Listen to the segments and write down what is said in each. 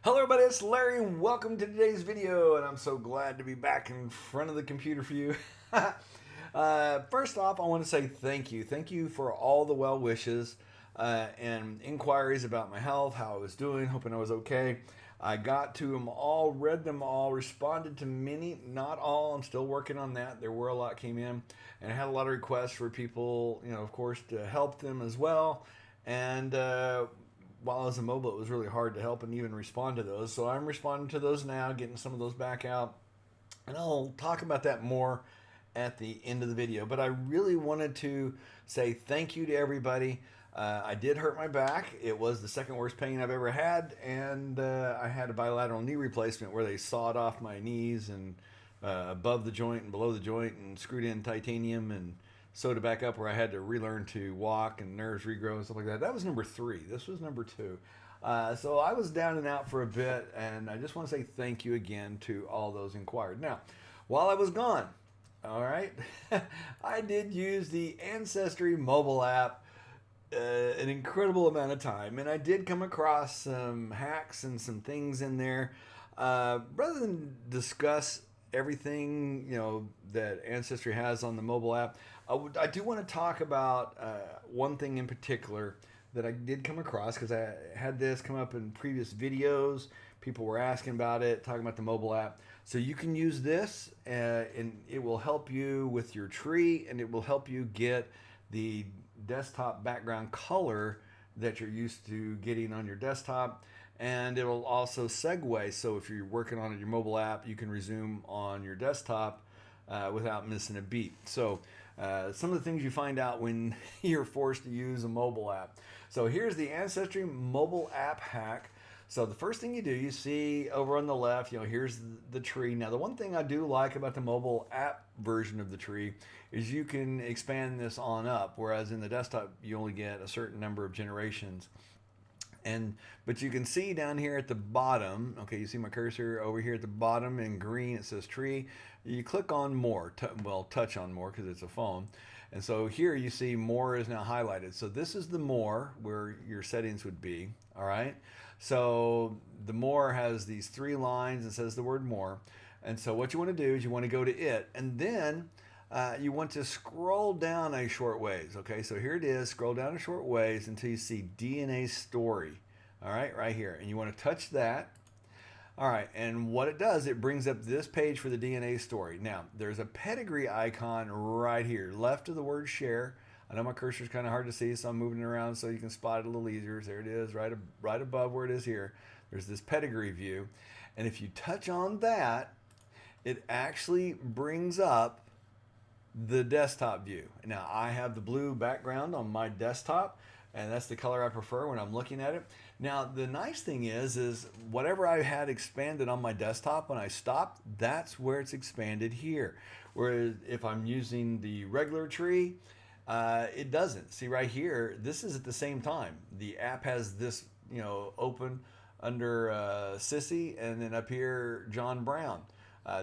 Hello everybody, it's Larry and welcome to today's video, and I'm so glad to be back in front of the computer for you. First off, I want to say thank you. Thank you for all the well wishes and inquiries about my health, how I was doing, hoping I was okay. I got to them all, read them all, responded to many, not all. I'm still working on that. There were a lot came in, and I had a lot of requests for people, of course, to help them as well. And while I was immobile, it was really hard to help and even respond to those. So I'm responding to those now, getting some of those back out. And I'll talk about that more at the end of the video. But I really wanted to say thank you to everybody. I did hurt my back. It was the second worst pain I've ever had. And I had a bilateral knee replacement where they sawed off my knees and above the joint and below the joint and screwed in titanium and sewed it back up where I had to relearn to walk and nerves regrow and stuff like that. That was number 3. This was number 2. So I was down and out for a bit, and I just want to say thank you again to all those inquired. Now, while I was gone, all right, I did use the Ancestry mobile app an incredible amount of time, and I did come across some hacks and some things in there. Rather than discuss everything that Ancestry has on the mobile app, I do want to talk about one thing in particular that I did come across because I had this come up in previous videos. People were asking about it, talking about the mobile app. So you can use this and it will help you with your tree, and it will help you get the desktop background color that you're used to getting on your desktop. And it will also segue. So if you're working on your mobile app, you can resume on your desktop without missing a beat. So some of the things you find out when you're forced to use a mobile app. So here's the Ancestry mobile app hack. So the first thing you do, you see over on the left, here's the tree. Now, the one thing I do like about the mobile app version of the tree is you can expand this on up, whereas in the desktop, you only get a certain number of generations. But you can see down here at the bottom, okay, you see my cursor over here at the bottom in green, it says tree. You click on more, touch on more because it's a phone. And so here you see more is now highlighted. So this is the more where your settings would be, all right? So the more has these 3 lines and says the word more. And so what you want to do is you want to go to it, and then you want to scroll down a short ways. Okay, so here it is. Scroll down a short ways until you see DNA story. All right, right here. And you want to touch that. All right, and what it does, it brings up this page for the DNA story. Now, there's a pedigree icon right here, left of the word share. I know my cursor's kind of hard to see, so I'm moving it around so you can spot it a little easier. There it is, right above where it is here. There's this pedigree view. And if you touch on that, it actually brings up the desktop view. Now, I have the blue background on my desktop, and that's the color I prefer when I'm looking at it. Now, the nice thing is whatever I had expanded on my desktop when I stopped, that's where it's expanded here. Whereas if I'm using the regular tree, it doesn't. See right here, this is at the same time. The app has this, open under Sissy, and then up here, John Brown.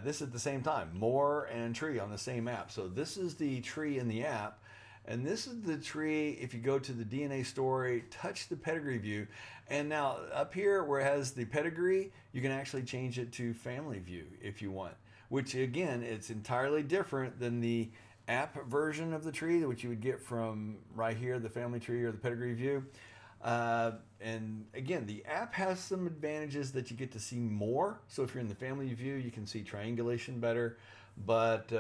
This at the same time, more and tree on the same app. So this is the tree in the app, and this is the tree if you go to the DNA story, touch the pedigree view, and now up here where it has the pedigree, you can actually change it to family view if you want, which again, it's entirely different than the app version of the tree, which you would get from right here, the family tree or the pedigree view. And again, the app has some advantages that you get to see more. So if you're in the family view, you can see triangulation better. But,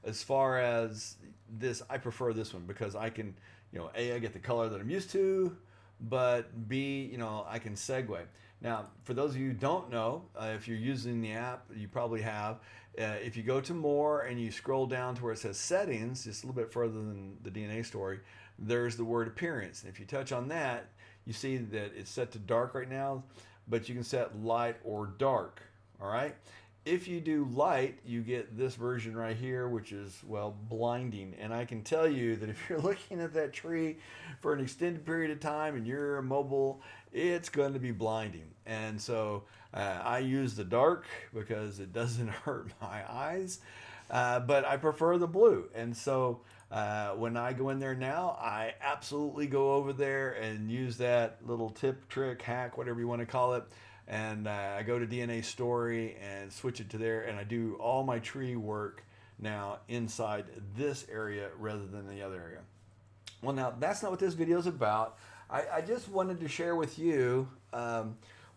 as far as this, I prefer this one because I can, A, I get the color that I'm used to, but B, I can segue. Now, for those of you who don't know, if you're using the app, you probably have. If you go to more and you scroll down to where it says settings, just a little bit further than the DNA story, there's the word appearance. And if you touch on that, you see that it's set to dark right now, but you can set light or dark, all right? If you do light, you get this version right here, which is, well, blinding. And I can tell you that if you're looking at that tree for an extended period of time and you're mobile, it's going to be blinding. And so I use the dark because it doesn't hurt my eyes, but I prefer the blue. And so When I go in there now, I absolutely go over there and use that little tip, trick, hack, whatever you want to call it. And I go to DNA Story and switch it to there, and I do all my tree work now inside this area rather than the other area. Well, now that's not what this video is about. I just wanted to share with you,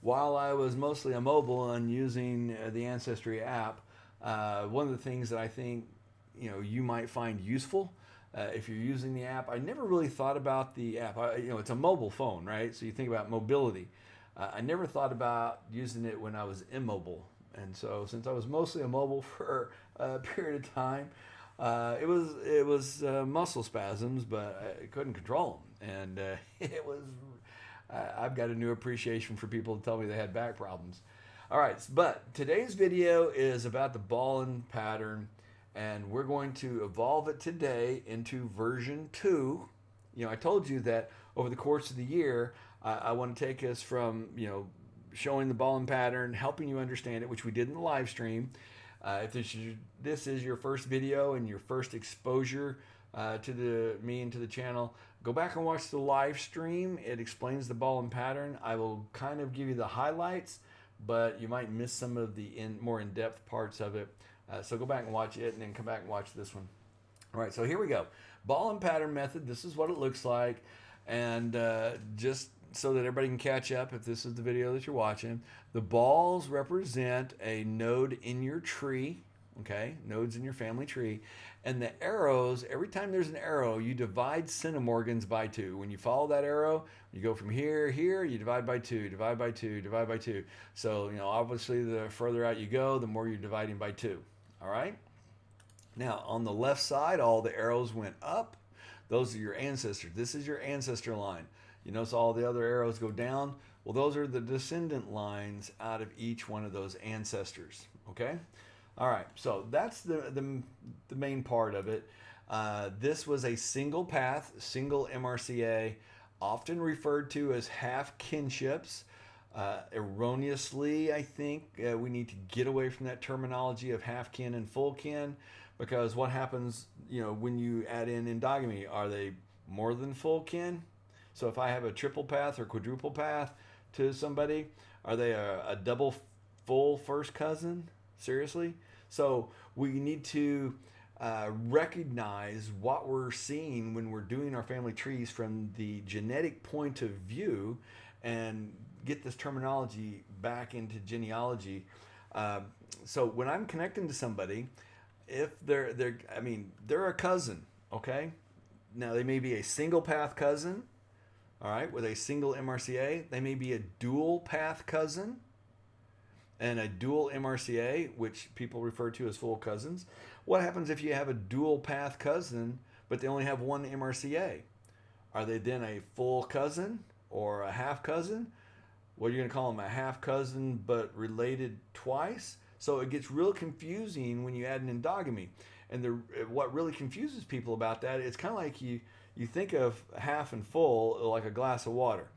while I was mostly a mobile and using the Ancestry app, one of the things that I think you might find useful if you're using the app. I never really thought about the app. It's a mobile phone, right? So you think about mobility. I never thought about using it when I was immobile. And so since I was mostly a mobile for a period of time, it was muscle spasms, but I couldn't control them. And it was, I've got a new appreciation for people to tell me they had back problems. All right, but today's video is about the ball and pattern, and we're going to evolve it today into version 2. I told you that over the course of the year, I want to take us from, showing the ball and pattern, helping you understand it, which we did in the live stream. If this is your first video and your first exposure to me and to the channel, go back and watch the live stream. It explains the ball and pattern. I will kind of give you the highlights, but you might miss some of the more in-depth parts of it. So go back and watch it and then come back and watch this one. All right, so here we go. Ball and pattern method. This is what it looks like. And just so that everybody can catch up, if this is the video that you're watching, the balls represent a node in your tree, okay? Nodes in your family tree. And the arrows, every time there's an arrow, you divide centimorgans by 2. When you follow that arrow, you go from here, you divide by 2, divide by 2, divide by 2. So, obviously the further out you go, the more you're dividing by 2, all right? Now, on the left side, all the arrows went up. Those are your ancestors. This is your ancestor line. You notice all the other arrows go down. Well, those are the descendant lines out of each one of those ancestors, okay? All right, so that's the main part of it. This was a single path, single MRCA, often referred to as half kinships. Erroneously, I think we need to get away from that terminology of half kin and full kin, because what happens, when you add in endogamy, are they more than full kin? So if I have a triple path or quadruple path to somebody, are they a double full first cousin? Seriously? So we need to recognize what we're seeing when we're doing our family trees from the genetic point of view and get this terminology back into genealogy. So when I'm connecting to somebody, if they're a cousin, okay? Now they may be a single path cousin, all right, with a single MRCA. They may be a dual path cousin and a dual MRCA, which people refer to as full cousins. What happens if you have a dual path cousin, but they only have one MRCA? Are they then a full cousin or a half cousin? What are you going to call them, a half cousin but related twice? So it gets real confusing when you add an endogamy. And what really confuses people about that, it's kind of like you think of half and full like a glass of water.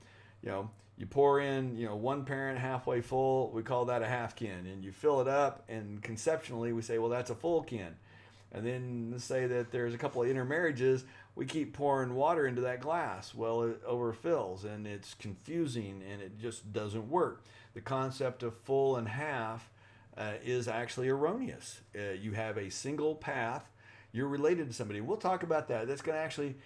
You pour in, one parent halfway full, we call that a half kin. And you fill it up, and conceptually we say, well, that's a full kin. And then let's say that there's a couple of intermarriages, we keep pouring water into that glass. Well, it overfills, and it's confusing, and it just doesn't work. The concept of full and half is actually erroneous. You have a single path, you're related to somebody. We'll talk about that. That's going to actually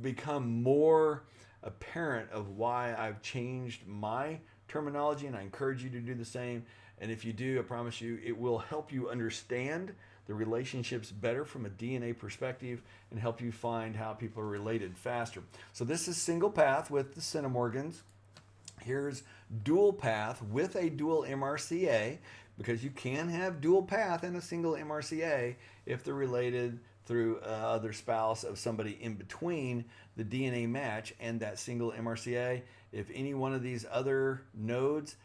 become more apparent of why I've changed my terminology, and I encourage you to do the same. And if you do, I promise you, it will help you understand the relationships better from a DNA perspective and help you find how people are related faster. So this is single path with the centimorgans. Here's dual path with a dual MRCA, because you can have dual path and a single MRCA if they're related through other spouse of somebody in between the DNA match and that single MRCA. If any one of these other nodes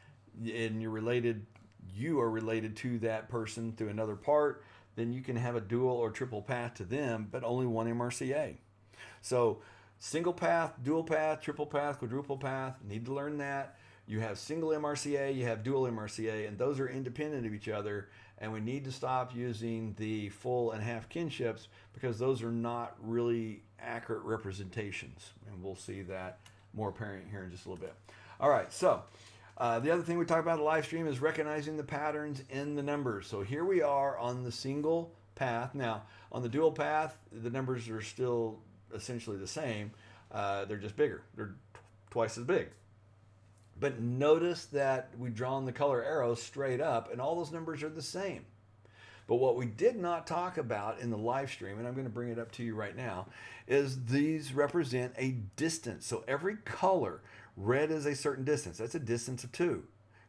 and you are related to that person through another part, then you can have a dual or triple path to them, but only one MRCA. So single path, dual path, triple path, quadruple path, need to learn that. You have single MRCA, you have dual MRCA, and those are independent of each other. And we need to stop using the full and half kinships because those are not really accurate representations. And we'll see that more apparent here in just a little bit. All right, so the other thing we talked about in the live stream is recognizing the patterns in the numbers. So here we are on the single path. Now, on the dual path, the numbers are still essentially the same. They're just bigger. They're twice as big. But notice that we've drawn the color arrows straight up and all those numbers are the same. But what we did not talk about in the live stream, and I'm going to bring it up to you right now, is these represent a distance. So every color, red is a certain distance. That's a distance of 2.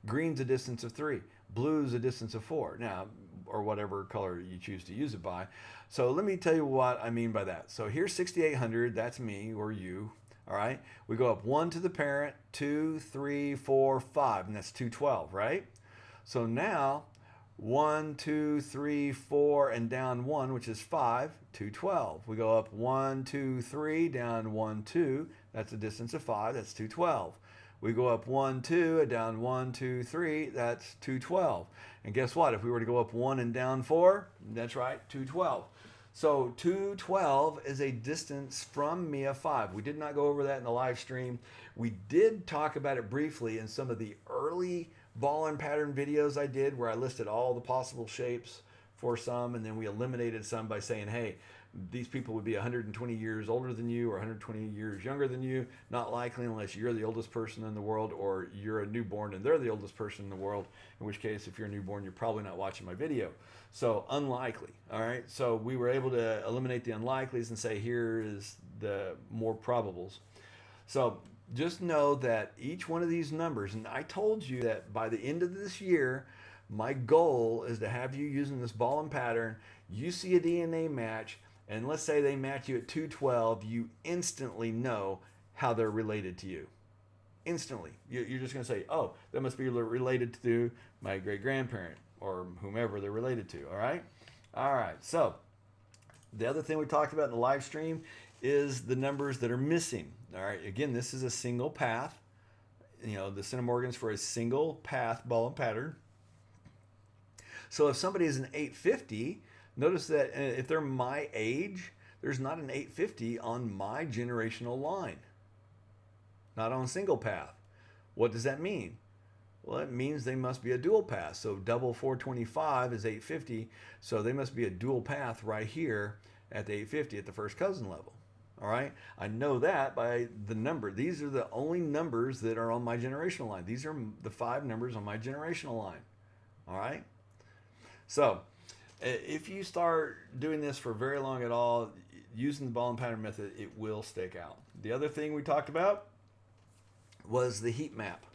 Green's a distance of 3. Blue's a distance of 4. Now, or whatever color you choose to use it by. So let me tell you what I mean by that. So here's 6800. That's me or you. All right, we go up 1 to the parent, 2, 3, 4, 5, and that's 212, right? So now 1, 2, 3, 4, and down 1, which is 5, 212. We go up 1, 2, 3, down 1, 2. That's a distance of 5. That's 212. We go up 1, 2, and down 1, 2, 3. That's 212. And guess what? If we were to go up 1 and down 4, that's right, 212. So 212 is a distance from me of 5. We did not go over that in the live stream. We did talk about it briefly in some of the early ball and pattern videos I did where I listed all the possible shapes for some, and then we eliminated some by saying, hey, these people would be 120 years older than you or 120 years younger than you. Not likely unless you're the oldest person in the world or you're a newborn and they're the oldest person in the world, in which case if you're a newborn you're probably not watching my video. So unlikely, all right? So we were able to eliminate the unlikelies and say here is the more probables. So just know that each one of these numbers, and I told you that by the end of this year, my goal is to have you using this ball and pattern, you see a DNA match, and let's say they match you at 212, you instantly know how they're related to you. Instantly. You're just going to say, oh, that must be related to my great-grandparent or whomever they're related to, all right? All right, so the other thing we talked about in the live stream is the numbers that are missing, all right? Again, this is a single path. You know, the centimorgans for a single path ball and pattern. So if somebody is an 850, notice that if they're my age, there's not an 850 on my generational line. Not on single path. What does that mean? Well, it means they must be a dual path. So double 425 is 850. So they must be a dual path right here at the 850 at the first cousin level. All right. I know that by the number. These are the only numbers that are on my generational line. These are the 5 numbers on my generational line. All right. So if you start doing this for very long at all, using the ball and pattern method, it will stick out. The other thing we talked about was the heat map.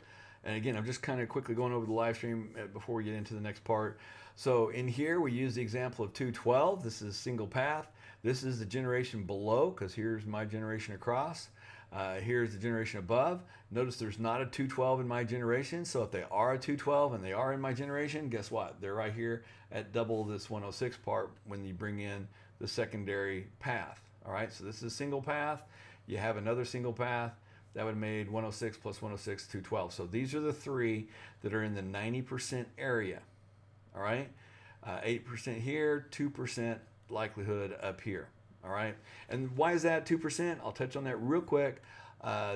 And again, I'm just kind of quickly going over the live stream before we get into the next part. So in here, we use the example of 212. This is single path. This is the generation below, because here's my generation across. Here's the generation above. Notice there's not a 212 in my generation. So if they are a 212 and they are in my generation, guess what? They're right here at double this 106 part when you bring in the secondary path. All right, so this is a single path. You have another single path. That would have made 106 plus 106, 212. So these are the 3 that are in the 90% area. All right, 8% here, 2% likelihood up here. All right, and why is that 2%? I'll touch on that real quick.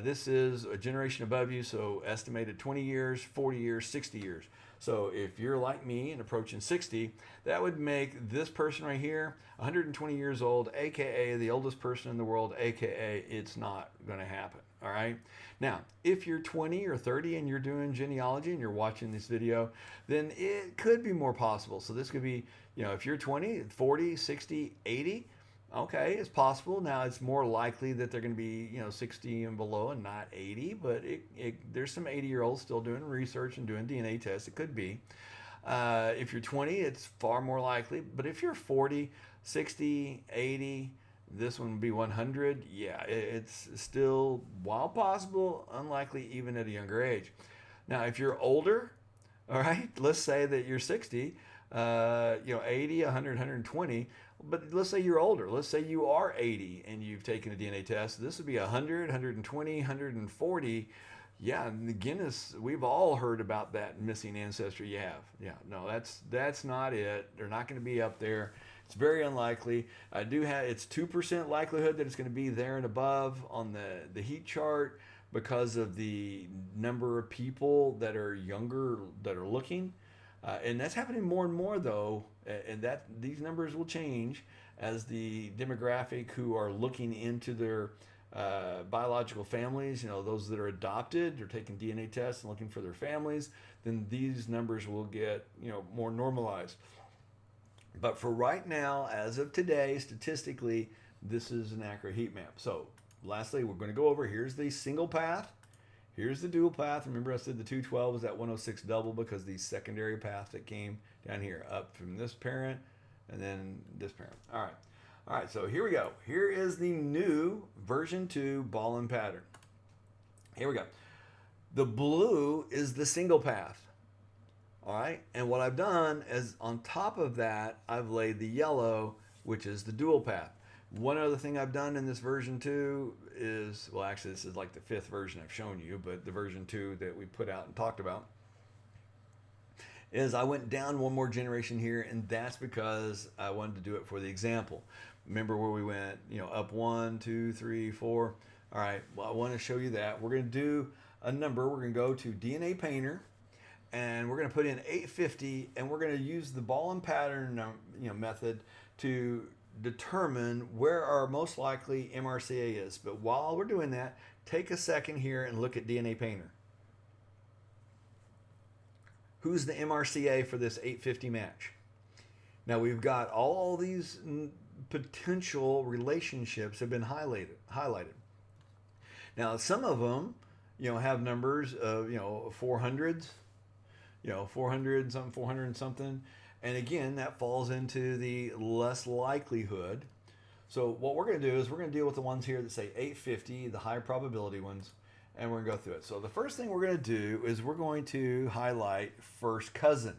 This is a generation above you, so estimated 20 years, 40 years, 60 years. So if you're like me and approaching 60, that would make this person right here 120 years old, aka the oldest person in the world, aka it's not going to happen. All right. Now, if you're 20 or 30 and you're doing genealogy and you're watching this video, then it could be more possible. So this could be, you know, if you're 20, 40, 60, 80, okay, it's possible. Now, it's more likely that they're going to be, you know, 60 and below and not 80, but there's some 80-year-olds still doing research and doing DNA tests. It could be. If you're 20, it's far more likely. But if you're 40, 60, 80, this one would be 100. Yeah, it's still, while possible, unlikely even at a younger age. Now, if you're older, all right, let's say that you're 60, you know, 80, 100, 120, but let's say you're older. Let's say you are 80 and you've taken a DNA test. This would be 100, 120, 140. Yeah, and the Guinness, we've all heard about that missing ancestry you have. Yeah, no, that's not it. They're not going to be up there. It's very unlikely. I do have it's 2% likelihood that it's going to be there and above on the heat chart because of the number of people that are younger that are looking. And that's happening more and more though, and that these numbers will change as the demographic who are looking into their biological families, those that are adopted or taking DNA tests and looking for their families, then these numbers will get, more normalized. But for right now, as of today, statistically, this is an accurate heat map. So lastly, we're going to go over, here's the single path. Here's the dual path. Remember I said the 212 was that 106 double because the secondary path that came down here up from this parent and then this parent. All right. All right, so here we go. Here is the new version 2 ball and pattern. Here we go. The blue is the single path. All right, and what I've done is on top of that, I've laid the yellow, which is the dual path. One other thing I've done in this version 2 is, well, actually, this is like the 5th version I've shown you, but the version 2 that we put out and talked about is I went down one more generation here, and that's because I wanted to do it for the example. Remember where we went, up 1, 2, 3, 4. All right, well, I want to show you that. We're going to do a number. We're going to go to DNA Painter, and we're going to put in 850, and we're going to use the ball and pattern method to determine where our most likely MRCA is. But while we're doing that, take a second here and look at DNA Painter. Who's the MRCA for this 850 match? Now we've got all these potential relationships have been highlighted. Now some of them, have numbers of 400s, 400 something, 400 something, and again that falls into the less likelihood. So what we're going to do is we're going to deal with the ones here that say 850, the high probability ones, and we're going to go through it. So the first thing we're going to do is we're going to highlight first cousin.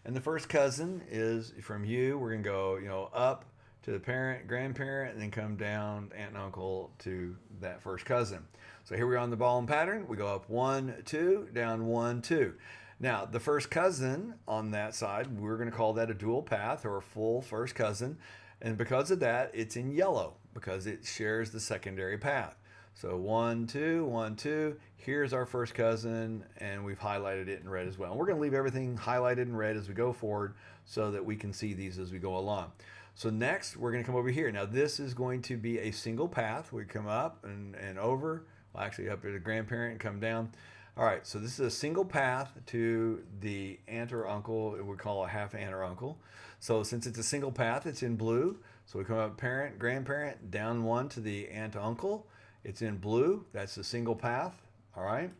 And the first cousin is from you. We're going to go, up to the parent, grandparent, and then come down aunt and uncle to that first cousin. So here we are on the ball and pattern. We go up 1, 2, down 1, 2. Now, the first cousin on that side, we're going to call that a dual path or a full first cousin. And because of that, it's in yellow because it shares the secondary path. So 1, 2, 1, 2. Here's our first cousin, and we've highlighted it in red as well. And we're going to leave everything highlighted in red as we go forward so that we can see these as we go along. So next, we're going to come over here. Now, this is going to be a single path. We come up and over. Well, actually, up to the grandparent and come down. All right, so this is a single path to the aunt or uncle. We call a half aunt or uncle. So since it's a single path, it's in blue. So we come up parent, grandparent, down 1 to the aunt, uncle. It's in blue. That's a single path. All right.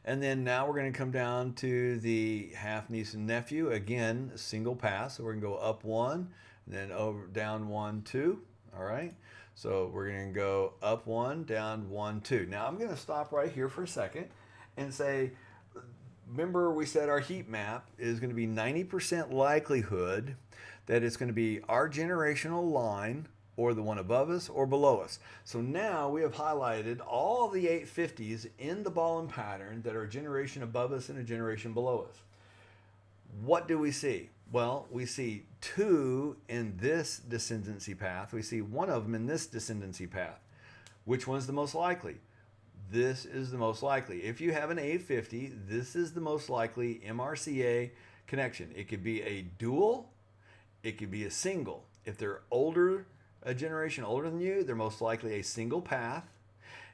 And then now we're going to come down to the half niece and nephew. Again, a single path. So we're going to go up 1, and then over down 1, 2. All right. So we're going to go up 1, down 1, 2. Now I'm going to stop right here for a second and say, remember we said our heat map is going to be 90% likelihood that it's going to be our generational line or the one above us or below us. So now we have highlighted all the 850s in the ball and pattern that are a generation above us and a generation below us. What do we see? Well, we see 2 in this descendancy path. We see 1 of them in this descendancy path. Which one's the most likely? This is the most likely. If you have an 850, this is the most likely MRCA connection. It could be a dual, it could be a single. If they're older, a generation older than you, they're most likely a single path.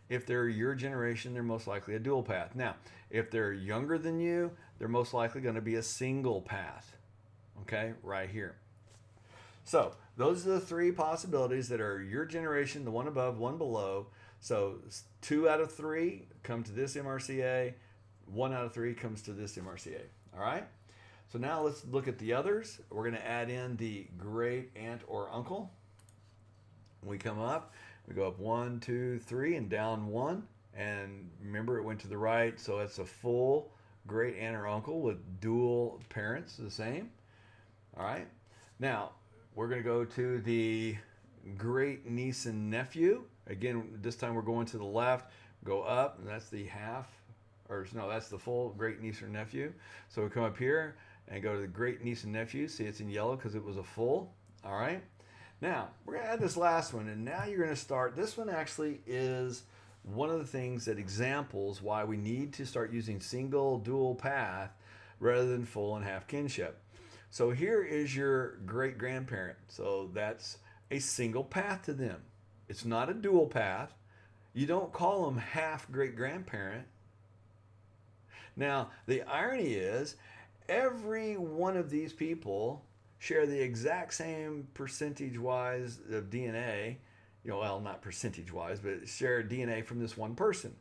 If they're your generation, they're most likely a dual path. Now, if they're younger than you, they're most likely going to be a single path. Okay, right here. So those are the 3 possibilities that are your generation, the one above, one below. So 2 out of 3 come to this MRCA. 1 out of 3 comes to this MRCA. All right. So now let's look at the others. We're going to add in the great aunt or uncle. We come up, we go up 1, 2, 3, and down 1. And remember, it went to the right, so it's a full great aunt or uncle with dual parents, the same. All right. Now, we're going to go to the great niece and nephew. Again, this time we're going to the left. go up, and that's the half, or no, that's the full great niece or nephew. So we come up here and go to the great niece and nephew. See, it's in yellow because it was a full. All right. Now we're gonna add this last one, and now you're gonna start. This one actually is one of the things that examples why we need to start using single dual path rather than full and half kinship. So here is your great grandparent. So that's a single path to them. It's not a dual path. You don't call them half great grandparent. Now, the irony is every one of these people share the exact same percentage wise of DNA, well, not percentage wise, but share DNA from this one person.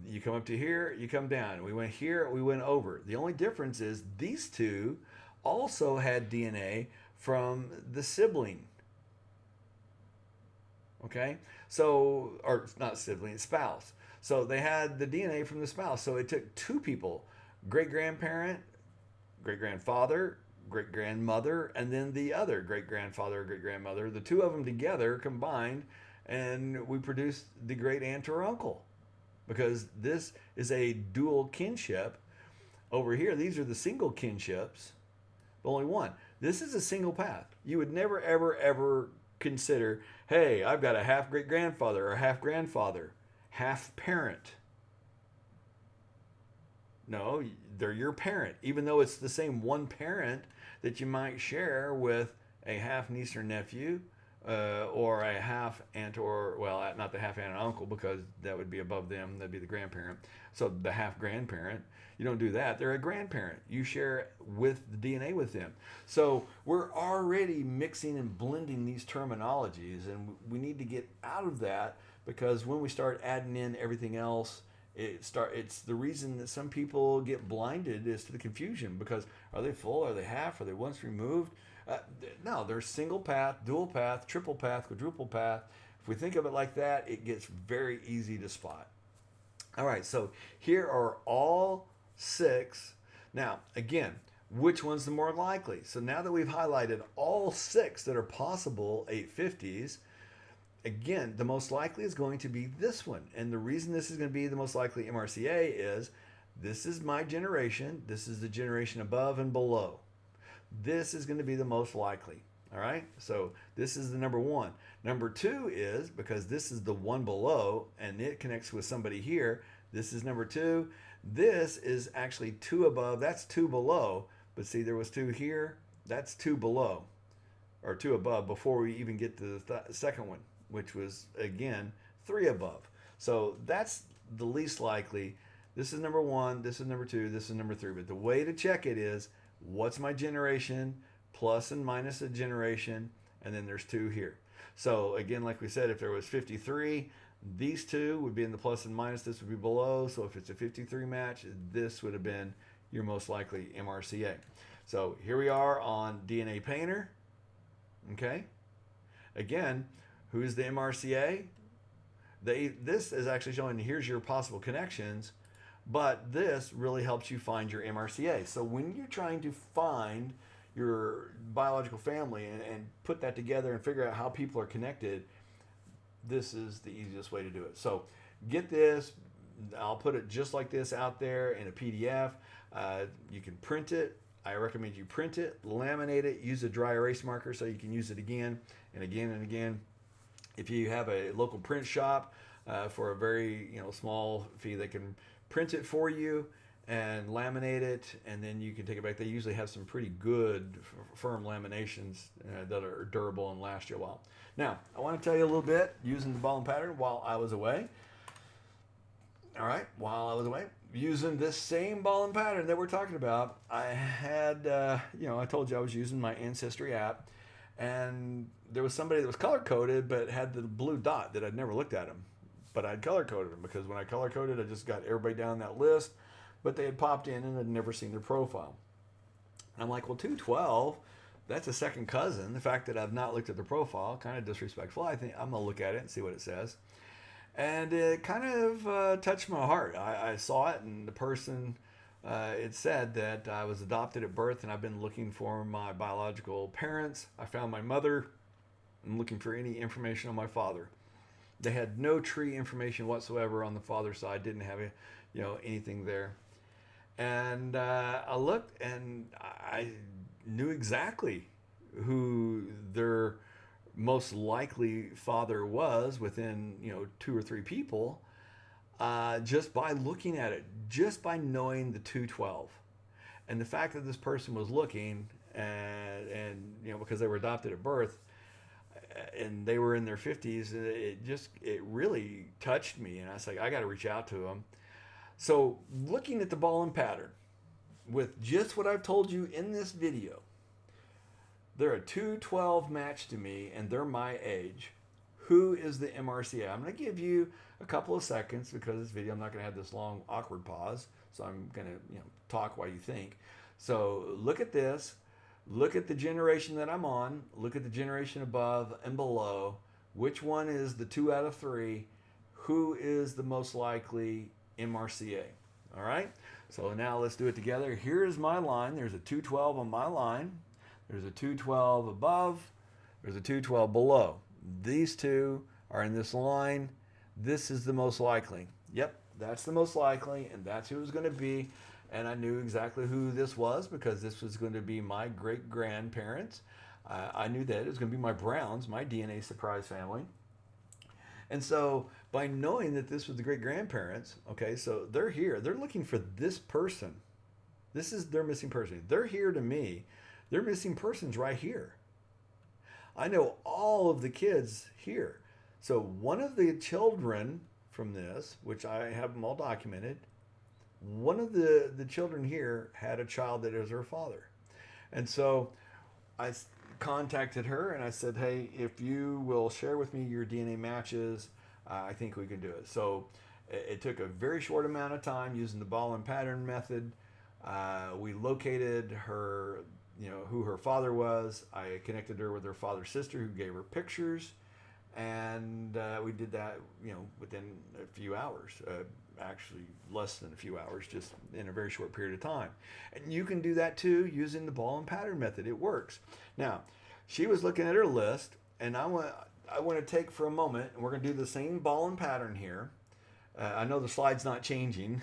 You come up to here, you come down. We went here, we went over. The only difference is these two also had DNA from the sibling. Okay? So, or not sibling, spouse. So they had the DNA from the spouse. So it took two people, great grandparent, great grandfather, great grandmother, and then the other great grandfather, great grandmother. The two of them together combined, and we produced the great aunt or uncle. Because this is a dual kinship. Over here, these are the single kinships, but only one. This is a single path. You would never, ever, ever consider, hey, I've got a half great grandfather or half grandfather, half parent. No, they're your parent, even though it's the same one parent that you might share with a half niece or nephew, or a half aunt or, well, not the half aunt and uncle because that would be above them. That'd be the grandparent. So the half grandparent, you don't do that. They're a grandparent. You share with the DNA with them. So we're already mixing and blending these terminologies, and we need to get out of that because when we start adding in everything else, it's the reason that some people get blinded is to the confusion because are they full? Are they half? Are they once removed? No, there's single path, dual path, triple path, quadruple path. If we think of it like that, it gets very easy to spot. All right, so here are all 6. Now, again, which one's the more likely? So now that we've highlighted all 6 that are possible 850s, again, the most likely is going to be this one. And the reason this is going to be the most likely MRCA is this is my generation. This is the generation above and below. This is going to be the most likely. All right. So this is the number 1. Number 2 is because this is the one below and it connects with somebody here. This is number 2. This is actually 2 above. That's 2 below. But see, there was 2 here. That's 2 below or 2 above before we even get to the second one, which was, again, 3 above. So that's the least likely. This is number 1. This is number 2. This is number 3. But the way to check it is what's my generation plus and minus a generation, and then there's 2 here. So again, like we said, if there was 53, these 2 would be in the plus and minus. This would be below. So if it's a 53 match, this would have been your most likely MRCA. So here we are on DNA Painter. Okay. Again, who's the MRCA? This is actually showing here's your possible connections, but this really helps you find your MRCA. So when you're trying to find your biological family and put that together and figure out how people are connected, this is the easiest way to do it. So get this. I'll put it just like this out there in a PDF. You can print it. I recommend you print it, laminate it, use a dry erase marker so you can use it again and again and again. If you have a local print shop for a very small fee, they can print it for you and laminate it, and then you can take it back. They usually have some pretty good firm laminations that are durable and last you a while. Now, I want to tell you a little bit using the ball and pattern while I was away. All right, while I was away, using this same ball and pattern that we're talking about, I had, I told you I was using my Ancestry app, and there was somebody that was color-coded but had the blue dot that I'd never looked at them. But I'd color-coded them because when I color-coded, I just got everybody down that list, but they had popped in and I'd never seen their profile. And I'm like, well, 212, that's a second cousin. The fact that I've not looked at the profile, kind of disrespectful. I think I'm going to look at it and see what it says. And it kind of touched my heart. I saw it, and the person, it said that I was adopted at birth, and I've been looking for my biological parents. I found my mother. I'm looking for any information on my father. They had no tree information whatsoever on the father's side. Didn't have anything there. And I looked and I knew exactly who their most likely father was within two or three people, just by looking at it, just by knowing the 212, and the fact that this person was looking, and because they were adopted at birth and they were in their 50s, it really touched me, and I was like, I got to reach out to them. So looking at the ball and pattern with just what I've told you in this video, they're a 212 match to me, and they're my age. Who is the MRCA? I'm going to give you a couple of seconds because this video, I'm not going to have this long, awkward pause. So I'm going to talk while you think. So look at this. Look at the generation that I'm on. Look at the generation above and below. Which one is the 2 out of 3? Who is the most likely MRCA? All right. So now let's do it together. Here is my line. There's a 212 on my line. There's a 212 above. There's a 212 below. These two are in this line. This is the most likely. Yep, that's the most likely, and that's who it was going to be. And I knew exactly who this was because this was going to be my great-grandparents. I knew that it was going to be my Browns, my DNA surprise family. And so by knowing that this was the great-grandparents, okay, so they're here. They're looking for this person. This is their missing person. They're here to me. Their missing person's right here. I know all of the kids here. So one of the children from this, which I have them all documented, one of the children here had a child that is her father. And so I contacted her and I said, hey, if you will share with me your DNA matches, I think we can do it. So it took a very short amount of time using the ball and pattern method. We located her, who her father was. I connected her with her father's sister who gave her pictures. And we did that, within a few hours, actually less than a few hours, just in a very short period of time. And you can do that too using the ball and pattern method. It works. Now, she was looking at her list, and I want to take for a moment, and we're going to do the same ball and pattern here. I know the slide's not changing,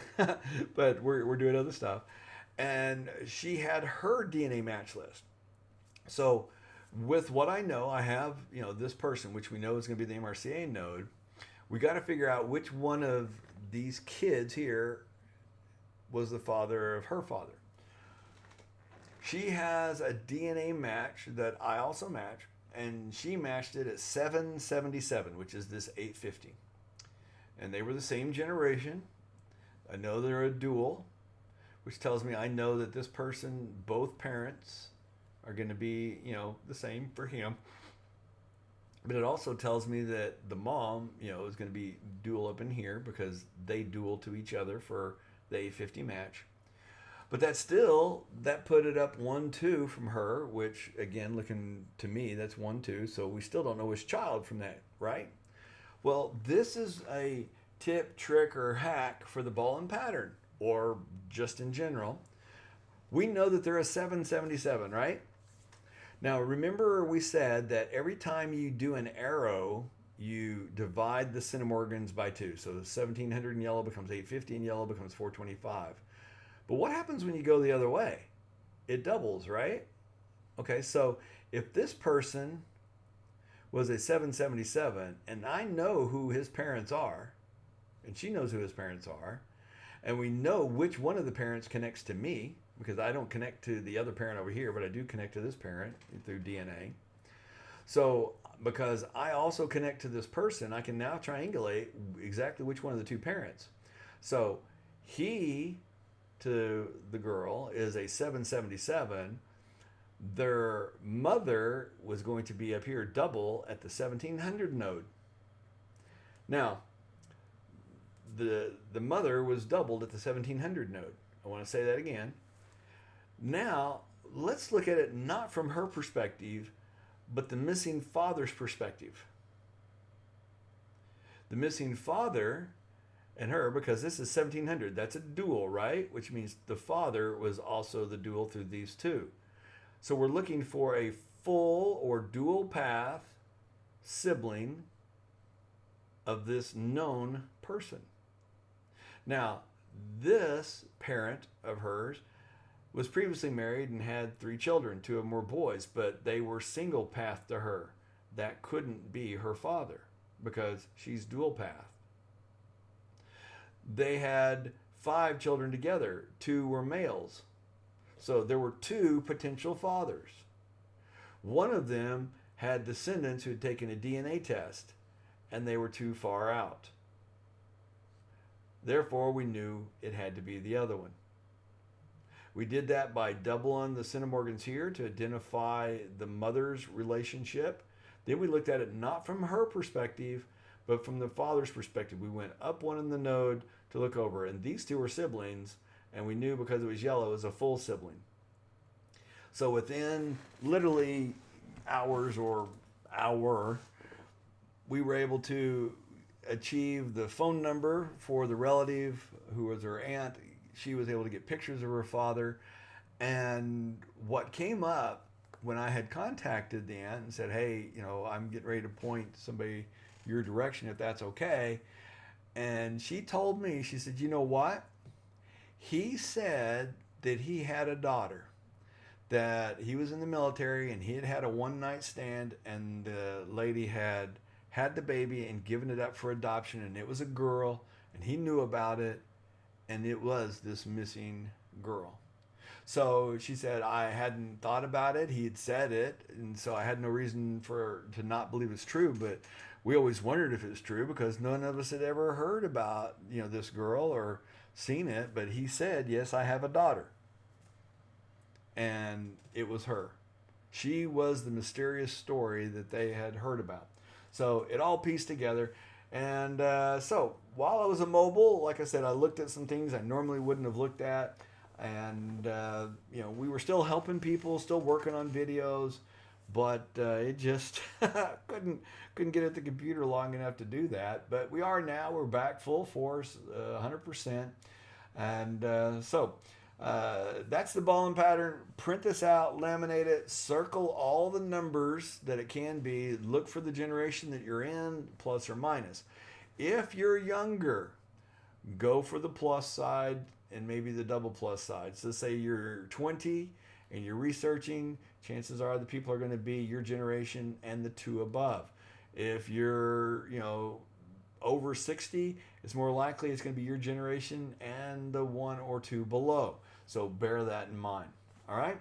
but we're doing other stuff. And she had her DNA match list. So with what I know, I have, this person, which we know is going to be the MRCA node. We got to figure out which one of these kids here was the father of her father. She has a DNA match that I also match, and she matched it at 777, which is this 850. And they were the same generation. I know they're a dual, which tells me I know that this person, both parents are going to be, the same for him. But it also tells me that the mom, is going to be dual up in here because they dual to each other for the 850 match. But that put it up 1-2 from her, which again, looking to me, that's 1-2. So we still don't know which child from that, right? Well, this is a tip, trick, or hack for the ball and pattern, or just in general. We know that they're a 777, right? Now, remember we said that every time you do an arrow, you divide the centimorgans by 2. So 1700 in yellow becomes 850 in yellow becomes 425. But what happens when you go the other way? It doubles, right? Okay, so if this person was a 777, and I know who his parents are, and she knows who his parents are, and we know which one of the parents connects to me, because I don't connect to the other parent over here, but I do connect to this parent through DNA. So because I also connect to this person, I can now triangulate exactly which one of the two parents. So he, to the girl, is a 777. Their mother was going to be up here double at the 1700 node. Now, the mother was doubled at the 1700 node. I want to say that again. Now, let's look at it not from her perspective, but the missing father's perspective. The missing father and her, because this is 1700, that's a dual, right? Which means the father was also the dual through these two. So we're looking for a full or dual path sibling of this known person. Now, this parent of hers was previously married and had 3 children. 2 of them were boys, but they were single path to her. That couldn't be her father because she's dual path. They had 5 children together. 2 were males. So there were 2 potential fathers. One of them had descendants who had taken a DNA test, and they were too far out. Therefore, we knew it had to be the other one. We did that by doubling the centimorgans here to identify the mother's relationship. Then we looked at it not from her perspective, but from the father's perspective. We went up one in the node to look over, and these 2 were siblings, and we knew because it was yellow, it was a full sibling. So within literally hours or hour, we were able to achieve the phone number for the relative who was her aunt. She was able to get pictures of her father. And what came up when I had contacted the aunt and said, hey, I'm getting ready to point somebody your direction if that's okay. And she told me, she said, you know what? He said that he had a daughter, that he was in the military and he had had a one-night stand, and the lady had the baby and given it up for adoption, and it was a girl, and he knew about it, and it was this missing girl. So she said, I hadn't thought about it. He had said it, and so I had no reason to not believe it's true, but we always wondered if it was true because none of us had ever heard about, this girl or seen it, but he said, yes, I have a daughter. And it was her. She was the mysterious story that they had heard about. So it all pieced together. And so while I was immobile, like I said, I looked at some things I normally wouldn't have looked at. And, we were still helping people, still working on videos, but it just couldn't get at the computer long enough to do that. But we are now. We're back full force, 100%. And so that's the ball and pattern. Print this out, laminate it, circle all the numbers that it can be. Look for the generation that you're in, plus or minus. If you're younger, go for the plus side and maybe the double plus side. So say you're 20 and you're researching, chances are the people are going to be your generation and the 2 above. If you're, over 60, it's more likely it's going to be your generation and the 1 or 2 below. So bear that in mind. All right.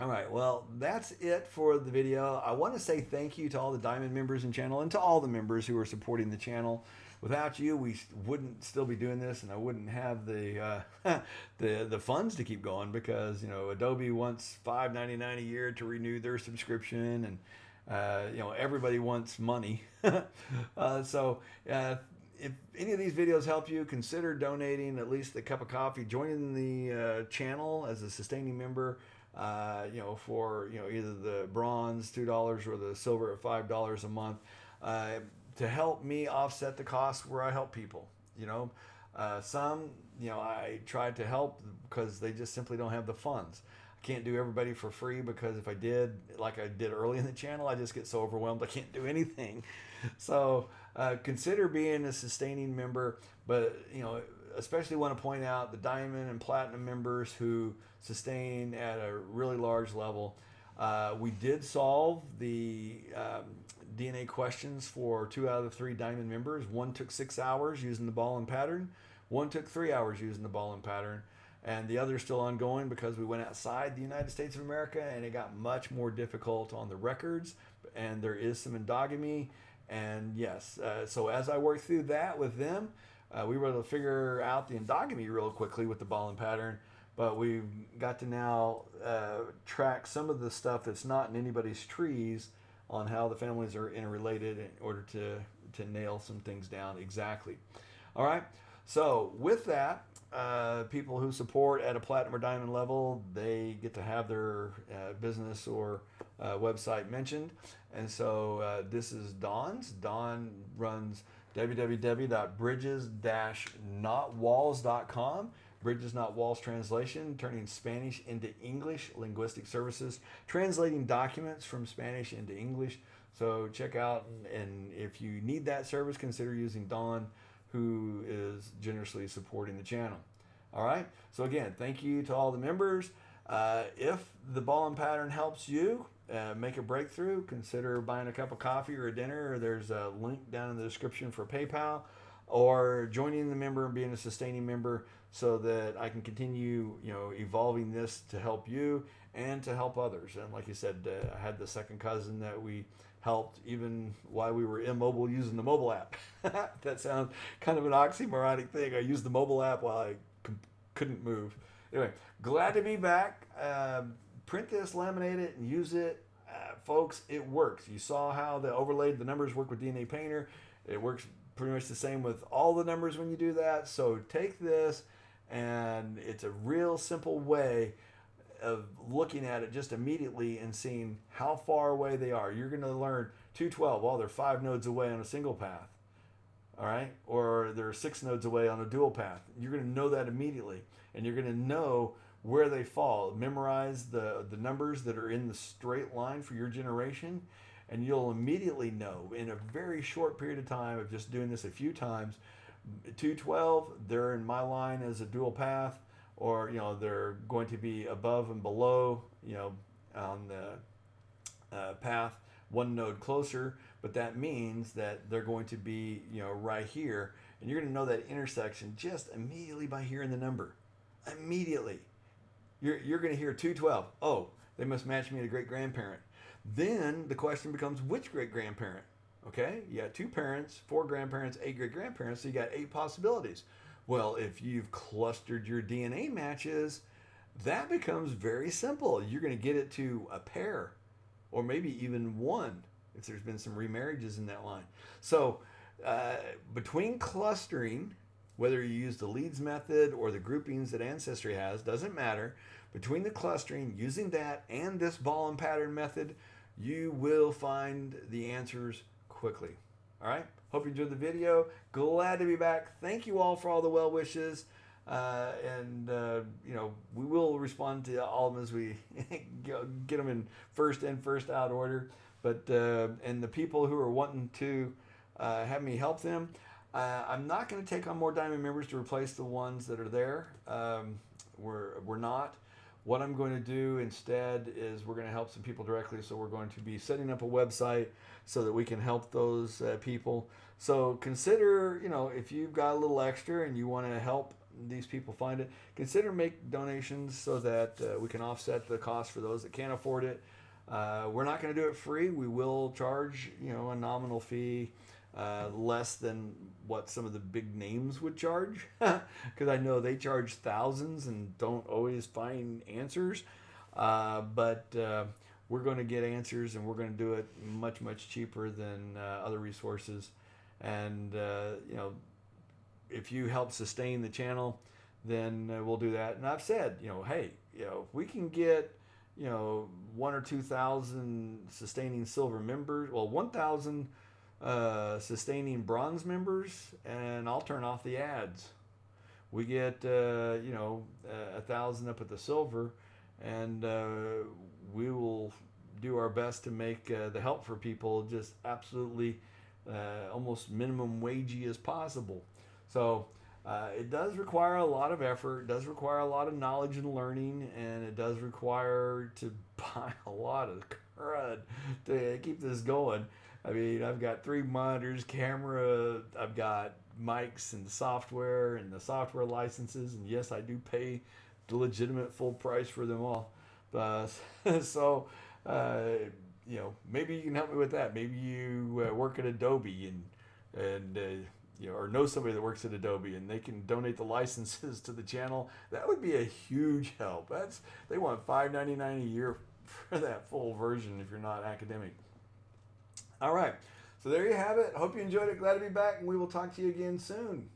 All right. Well, that's it for the video. I want to say thank you to all the Diamond members and channel and to all the members who are supporting the channel. Without you, we wouldn't still be doing this, and I wouldn't have the the funds to keep going because Adobe wants $5.99 a year to renew their subscription, and everybody wants money. If any of these videos help you, consider donating at least a cup of coffee, joining the channel as a sustaining member. For either the bronze $2 or the silver at $5 a month. To help me offset the costs where I help people. Some, I try to help because they just simply don't have the funds. I can't do everybody for free because if I did, like I did early in the channel, I just get so overwhelmed I can't do anything. So consider being a sustaining member, but especially want to point out the diamond and platinum members who sustain at a really large level. We did solve the DNA questions for 2 out of the 3 diamond members. One took 6 hours using the ball and pattern. One took 3 hours using the ball and pattern. And the other is still ongoing because we went outside the United States of America and it got much more difficult on the records. And there is some endogamy. And yes, so as I worked through that with them, we were able to figure out the endogamy real quickly with the ball and pattern. But we've got to now track some of the stuff that's not in anybody's trees on how the families are interrelated in order to nail some things down exactly. All right. So with that, people who support at a platinum or diamond level, they get to have their business or website mentioned. And so this is Dawn's. Dawn runs www.bridges-notwalls.com. Bridges Not Walls translation, turning Spanish into English, linguistic services, translating documents from Spanish into English So check out, and if you need that service, consider using Dawn, who is generously supporting the channel. All right. So again, thank you to all the members. If the ball and pattern helps you make a breakthrough, consider buying a cup of coffee or a dinner. There's a link down in the description for PayPal, or joining the member and being a sustaining member, so that I can continue, evolving this to help you and to help others. And like you said, I had the second cousin that we helped even while we were immobile using the mobile app. That sounds kind of an oxymoronic thing. I used the mobile app while I couldn't move. Anyway, glad to be back. Print this, laminate it, and use it. Folks, it works. You saw how the numbers work with DNA Painter. It works pretty much the same with all the numbers when you do that. So take this, and it's a real simple way of looking at it just immediately and seeing how far away they are. You're going to learn 212. Well, they're 5 nodes away on a single path. All right? Or they're 6 nodes away on a dual path. You're going to know that immediately. And you're going to know where they fall. Memorize the numbers that are in the straight line for your generation. And you'll immediately know in a very short period of time of just doing this a few times. 212, they're in my line as a dual path. Or, they're going to be above and below, on the path 1 node closer. But that means that they're going to be, right here. And you're going to know that intersection just immediately by hearing the number. Immediately. You're going to hear 212. Oh, they must match me to great-grandparent. Then the question becomes, which great-grandparent? Okay, you got 2 parents, 4 grandparents, 8 great-grandparents, so you got 8 possibilities. Well, if you've clustered your DNA matches, that becomes very simple. You're going to get it to a pair, or maybe even 1, if there's been some remarriages in that line. So between clustering, whether you use the leads method or the groupings that Ancestry has, doesn't matter. Between the clustering, using that and this ball and pattern method, you will find the answers quickly. All right? Hope you enjoyed the video. Glad to be back. Thank you all for all the well wishes. We will respond to all of them as we get them in first in, first out order. But and the people who are wanting to have me help them, I'm not going to take on more Diamond members to replace the ones that are there. We're not. What I'm going to do instead is we're going to help some people directly. So we're going to be setting up a website so that we can help those people. So consider, if you've got a little extra and you want to help these people find it, consider make donations so that we can offset the cost for those that can't afford it. We're not going to do it free. We will charge, a nominal fee, less than what some of the big names would charge, because I know they charge thousands and don't always find answers. But we're going to get answers, and we're going to do it much, much cheaper than other resources. And if you help sustain the channel, then we'll do that. And I've said, hey, if we can get 1,000 or 2,000 sustaining silver members, 1,000 sustaining bronze members, and I'll turn off the ads. We get 1,000 up at the silver, and we will do our best to make the help for people just absolutely almost minimum wagey as possible. So it does require a lot of effort, it does require a lot of knowledge and learning, and it does require to buy a lot of crud to keep this going. I mean, I've got 3 monitors, camera, I've got mics and software and the software licenses, and yes, I do pay the legitimate full price for them all. So, maybe you can help me with that. Maybe you work at Adobe and or know somebody that works at Adobe and they can donate the licenses to the channel. That would be a huge help. They want $5.99 a year for that full version if you're not academic. All right, so there you have it. Hope you enjoyed it. Glad to be back, and we will talk to you again soon.